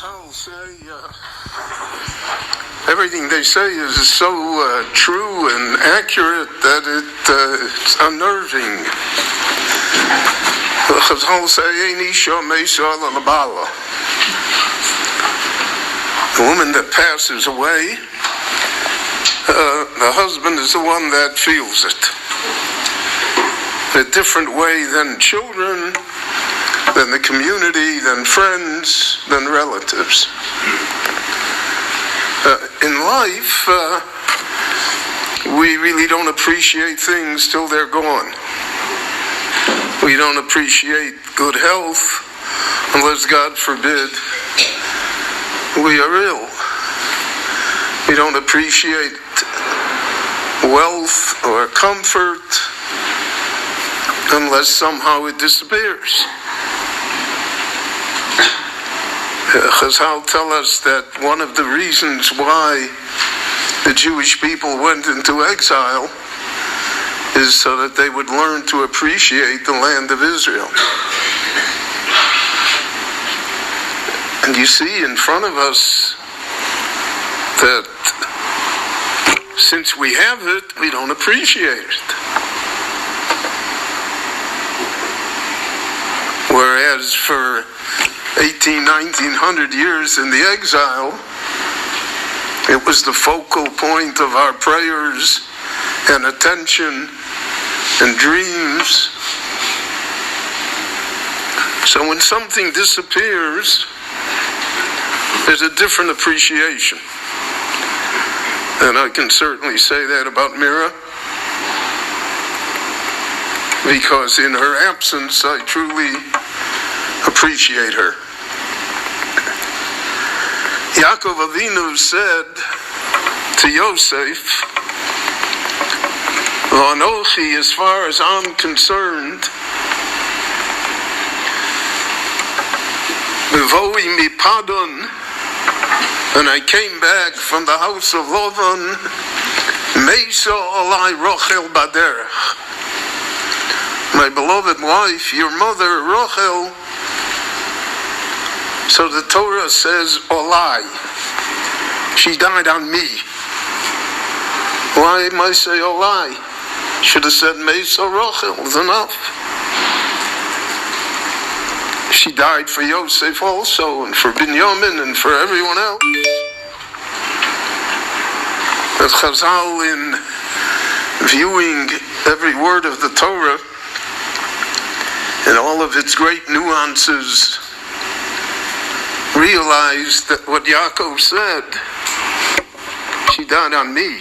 Chazal say everything they say is so true and accurate that it's unnerving. Chazal say, the woman that passes away, the husband is the one that feels it. In a different way than children, than the community, than friends, than relatives. In life, we really don't appreciate things till they're gone. We don't appreciate good health unless, God forbid, we are ill. We don't appreciate wealth or comfort unless somehow it disappears. Chazal tell us that one of the reasons why the Jewish people went into exile is so that they would learn to appreciate the land of Israel. And you see in front of us that since we have it, we don't appreciate it. Whereas for 1900 years in the exile, it was the focal point of our prayers and attention and dreams. So when something disappears, there's a different appreciation. And I can certainly say that about Mira, because in her absence, I truly appreciate her. Yaakov Avinu said to Yosef, Anochi, as far as I'm concerned, Bevoi mipadon, and I came back from the house of Lavan, Meisa alai Rochel baderech. My beloved wife, your mother, Rochel. So the Torah says, Olai. She died on me. Why am I say Olai? Should have said Meisa Rochel. It's enough. She died for Yosef also, and for Binyamin, and for everyone else. But Chazal, in viewing every word of the Torah and all of its great nuances, realized that what Yaakov said, she died on me.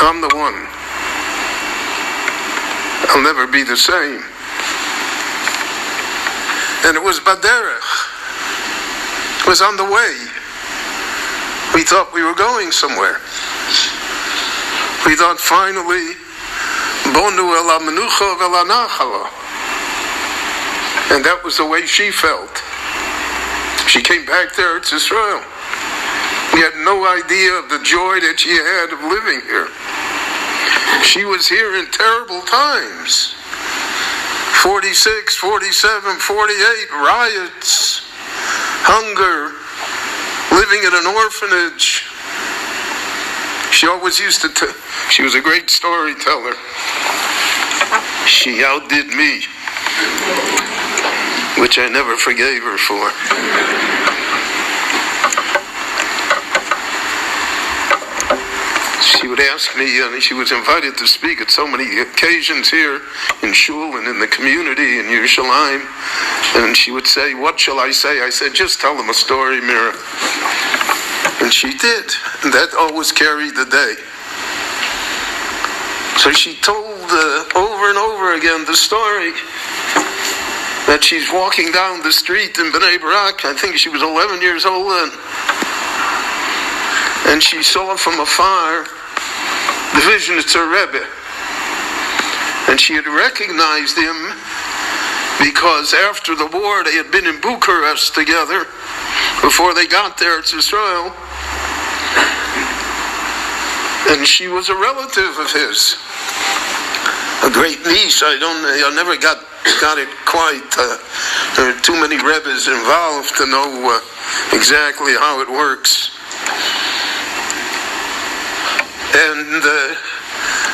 I'm the one. I'll never be the same. And it was baderech. It was on the way. We thought we were going somewhere. We thought finally, bonu el ha-menucha vel ha-nachala. And that was the way she felt. She came back there to Israel. We had no idea of the joy that she had of living here. She was here in terrible times. 46, 47, 48, riots, hunger, living in an orphanage. She always used to she was a great storyteller. She outdid me, which I never forgave her for. She would ask me, and she was invited to speak at so many occasions here in Shul and in the community in Yerushalayim, and she would say, what shall I say? I said, just tell them a story, Mira. And she did, and that always carried the day. So she told over and over again the story that she's walking down the street in Bnei Brak. I think she was 11 years old then. And she saw from afar the vision of her Rebbe. And she had recognized him because after the war they had been in Bucharest together before they got there to Israel. And she was a relative of his. A great niece. I never got it quite There are too many Rebbes involved to know exactly how it works. And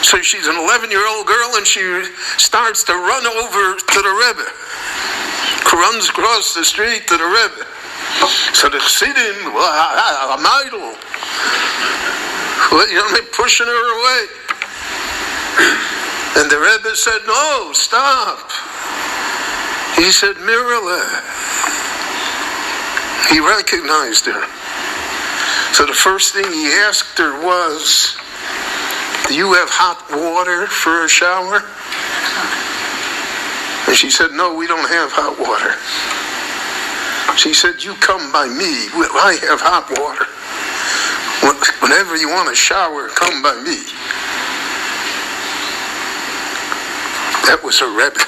so she's an 11-year-old girl, and she starts to run over to the Rebbe. Runs across the street to the Rebbe. So the Chassidim, I'm idle. They're pushing her away. And the Rebbe said, no, stop. He said, Mira. He recognized her. So the first thing he asked her was, do you have hot water for a shower? And she said, no, we don't have hot water. She said, you come by me. I have hot water. Whenever you want a shower, come by me. That was her Rebbe.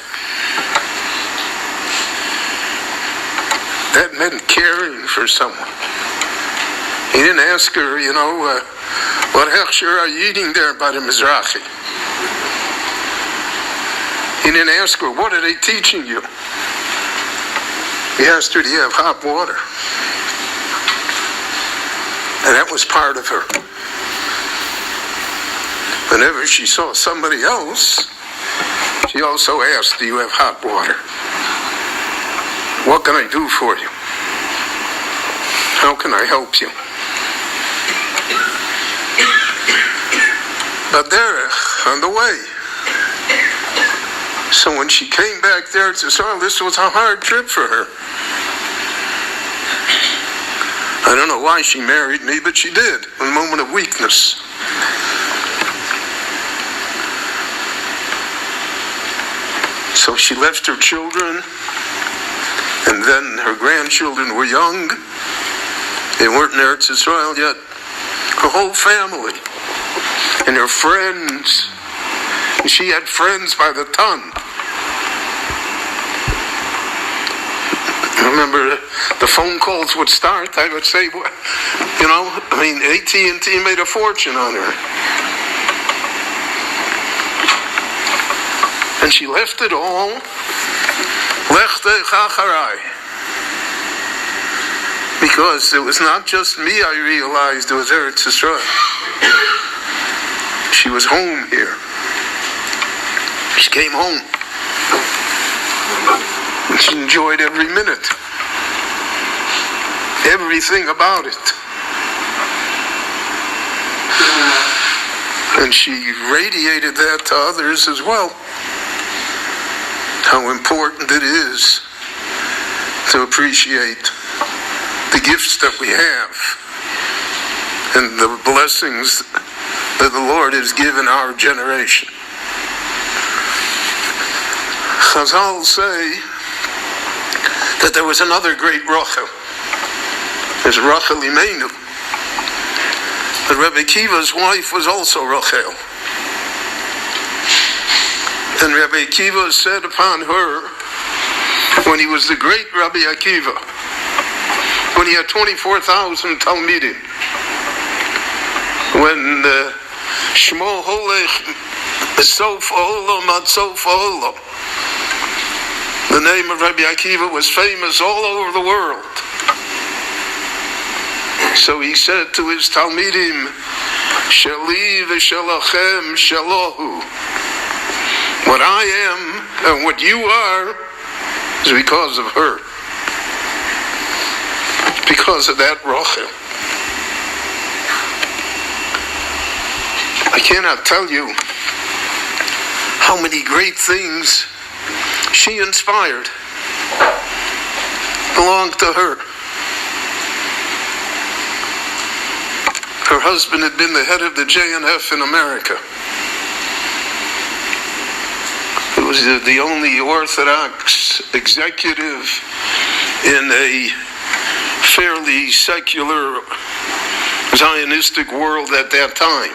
That meant caring for someone. He didn't ask her, what hechsher are you eating there by the Mizrahi? He didn't ask her, what are they teaching you? He asked her, do you have hot water? And that was part of her. Whenever she saw somebody else, she also asked, do you have hot water? What can I do for you? How can I help you? Baderech, on the way. So when she came back there to Israel, this was a hard trip for her. I don't know why she married me, but she did, in a moment of weakness. So she left her children, and then her grandchildren were young. They weren't in Eretz Israel yet. Her whole family and her friends. And she had friends by the ton. I remember the phone calls would start. I would say, AT&T made a fortune on her. And she left it all. Lechte chacharai. Because it was not just me, I realized it was Eretz Yisrael. She was home here. She came home. And she enjoyed every minute. Everything about it. And she radiated that to others as well. How important it is to appreciate the gifts that we have and the blessings that the Lord has given our generation. Chazal say that there was another great Rachel. There's Rachel Imenu. But Rabbi Akiva's wife was also Rachel. And Rabbi Akiva said upon her, when he was the great Rabbi Akiva, when he had 24,000 Talmidim, when Shmo Holech Sof Olam Ad Sof Olam, the name of Rabbi Akiva was famous all over the world. So he said to his Talmidim, Shali v'shalachem shalahu. What I am and what you are is because of her. Because of that Rachel. I cannot tell you how many great things she inspired belonged to her. Her husband had been the head of the JNF in America. He was the only Orthodox executive in a fairly secular Zionistic world at that time.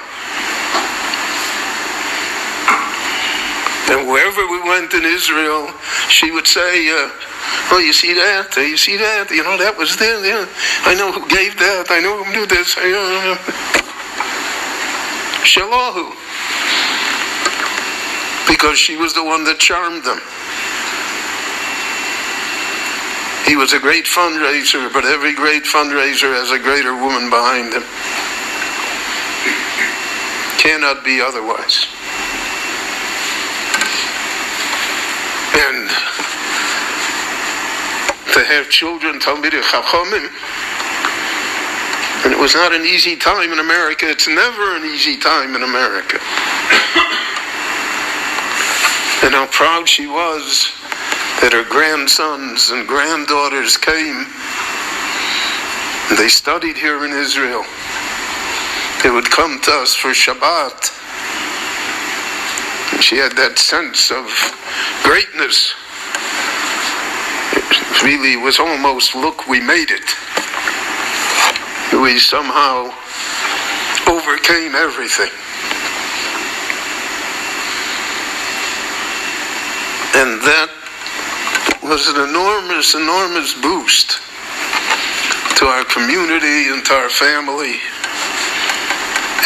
And wherever we went in Israel, she would say, oh, you see that? You see that? That was there. Yeah. I know who gave that. I know who knew this. Shalahu. Because she was the one that charmed them. He was a great fundraiser, but every great fundraiser has a greater woman behind him. Cannot be otherwise. And to have children, Talmidei Chachamim, and it was not an easy time in America. It's never an easy time in America. And how proud she was that her grandsons and granddaughters came. They studied here in Israel. They would come to us for Shabbat. And she had that sense of greatness. It really was almost, look, we made it. We somehow overcame everything. And that was an enormous, enormous boost to our community and to our family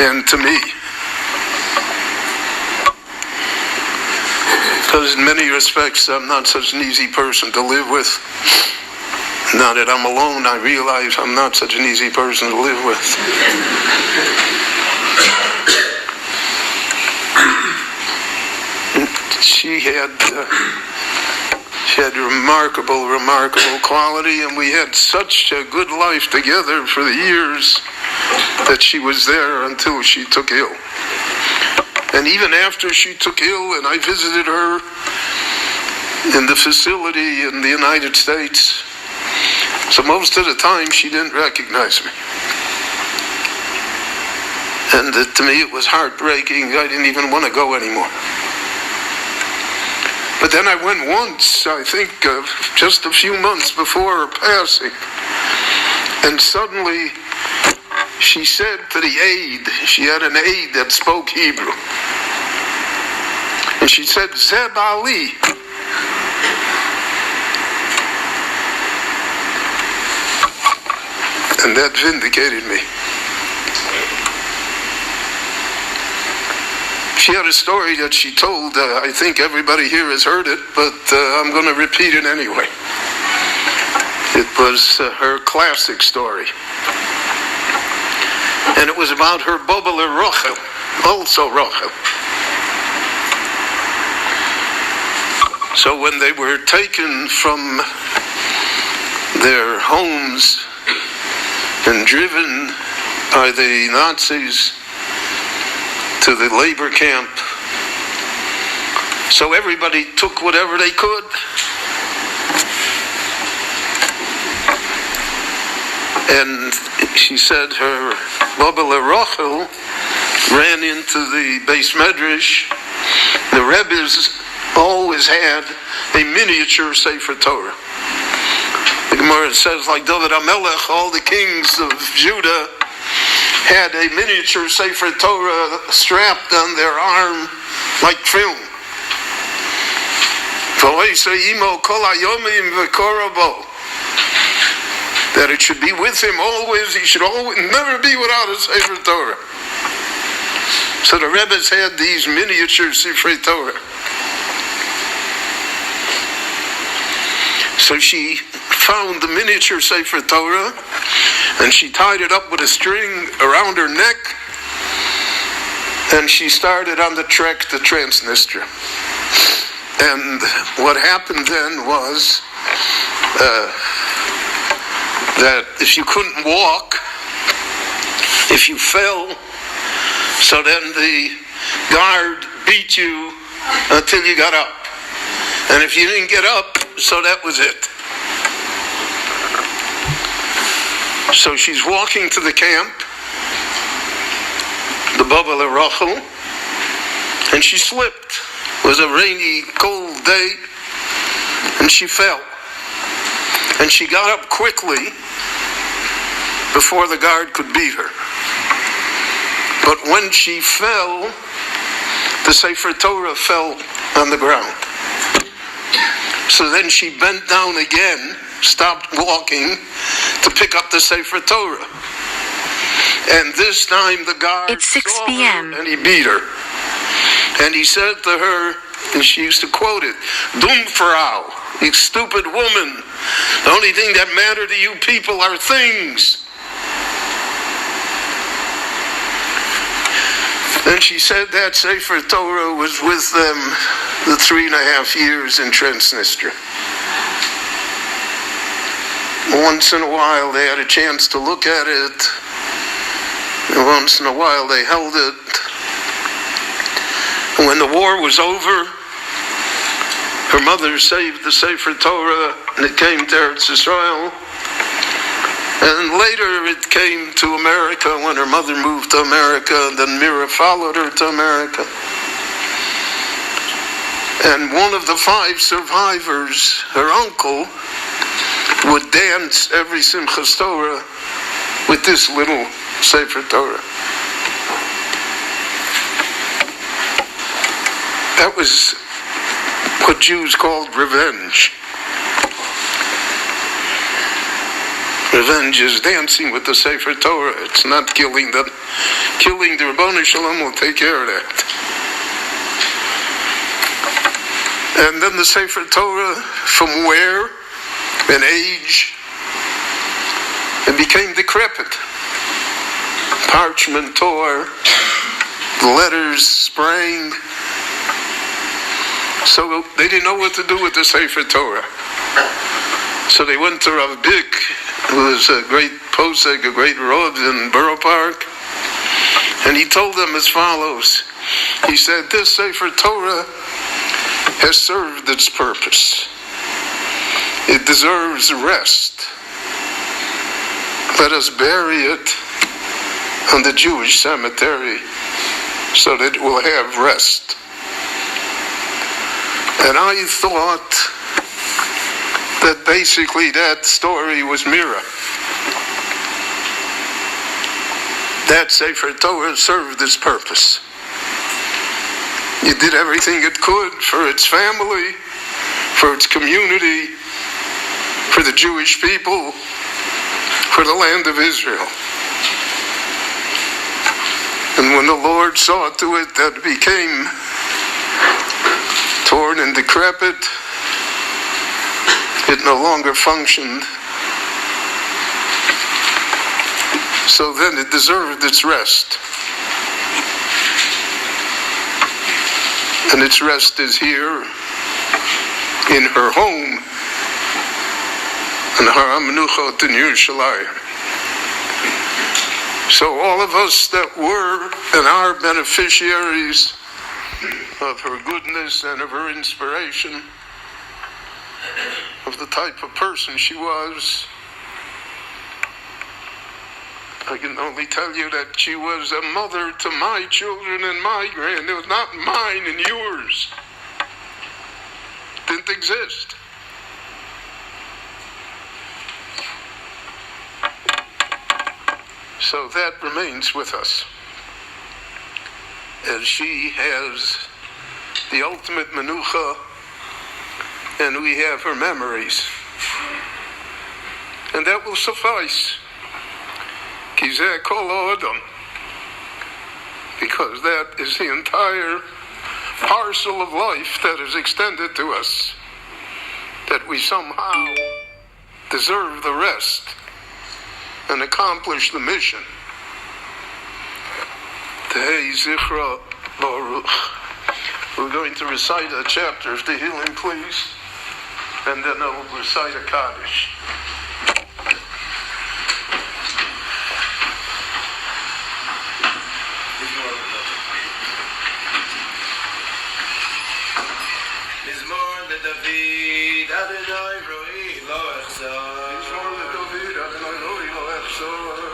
and to me. Because in many respects, I'm not such an easy person to live with. Now that I'm alone, I realize I'm not such an easy person to live with. She had remarkable, remarkable quality, and we had such a good life together for the years that she was there until she took ill. And even after she took ill, and I visited her in the facility in the United States, so most of the time she didn't recognize me. And to me it was heartbreaking. I didn't even want to go anymore. But then I went once, I think just a few months before her passing, and suddenly she said to the aide, she had an aide that spoke Hebrew, and she said, Zeb Ali. And that vindicated me. She had a story that she told, I think everybody here has heard it, but I'm going to repeat it anyway. It was her classic story. And it was about her Bobele Rochel, also Rochel. So when they were taken from their homes and driven by the Nazis to the labor camp, so everybody took whatever they could. And she said her Bobele Rochel ran into the Beis Medrash. The Rebbes always had a miniature Sefer Torah. The Gemara says, like David HaMelech, all the kings of Judah had a miniature Sefer Torah strapped on their arm like film. That it should be with him always. He should always never be without a Sefer Torah. So the Rebbes had these miniature Sefer Torah. So she found the miniature Sefer Torah, and she tied it up with a string around her neck, and she started on the trek to Transnistria. And what happened then was that if you couldn't walk, if you fell, so then the guard beat you until you got up. And if you didn't get up, so that was it. So she's walking to the camp, the Bobele Rochel, and she slipped. It was a rainy, cold day, and she fell. And she got up quickly before the guard could beat her. But when she fell, the Sefer Torah fell on the ground. So then she bent down again, stopped walking to pick up the Sefer Torah. And this time the guard it's 6 saw p.m. her and he beat her. And he said to her, And she used to quote it, "Dumm Frau, you stupid woman. The only thing that matter to you people are things." And she said that Sefer Torah was with them the 3.5 years in Transnistria. Once in a while they had a chance to look at it, and once in a while they held it. And when the war was over, her mother saved the Sefer Torah, and it came to Eretz Israel. And later it came to America when her mother moved to America, and then Mira followed her to America. And one of the 5 survivors, her uncle, would dance every Simchas Torah with this little Sefer Torah. That was what Jews called revenge. Revenge is dancing with the Sefer Torah. It's not killing them. Killing the Rabbanu Shalom will take care of that. And then the Sefer Torah, from wear and age, it became decrepit. Parchment tore, the letters sprang. So they didn't know what to do with the Sefer Torah. So they went to Rav Bick, who was a great posek, a great Rav in Borough Park, and he told them as follows. He said, "This Sefer Torah has served its purpose. It deserves rest. Let us bury it on the Jewish cemetery so that it will have rest." And I thought that basically that story was mira. That Sefer Torah served its purpose. It did everything it could for its family, for its community, for the Jewish people, for the land of Israel. And when the Lord saw to it that it became torn and decrepit, it no longer functioned. So then it deserved its rest. And its rest is here in her home, in Har HaMenuchot in Yerushalayim. So all of us that were and are beneficiaries of her goodness and of her inspiration, of the type of person she was, I can only tell you that she was a mother to my children and my grand. It was not mine and yours. Didn't exist. So that remains with us, as she has the ultimate menucha, and we have her memories. And that will suffice. Ki zeh kol ha'adam. Because that is the entire parcel of life that is extended to us, that we somehow deserve the rest and accomplish the mission. Tehei Zichra Baruch. We're going to recite a chapter of Tehillim, please, and then I'll recite a Kaddish. Mizmor leDavid, Adonai ro'i lo echzor. Mizmor leDavid, Adonai ro'i lo echzor.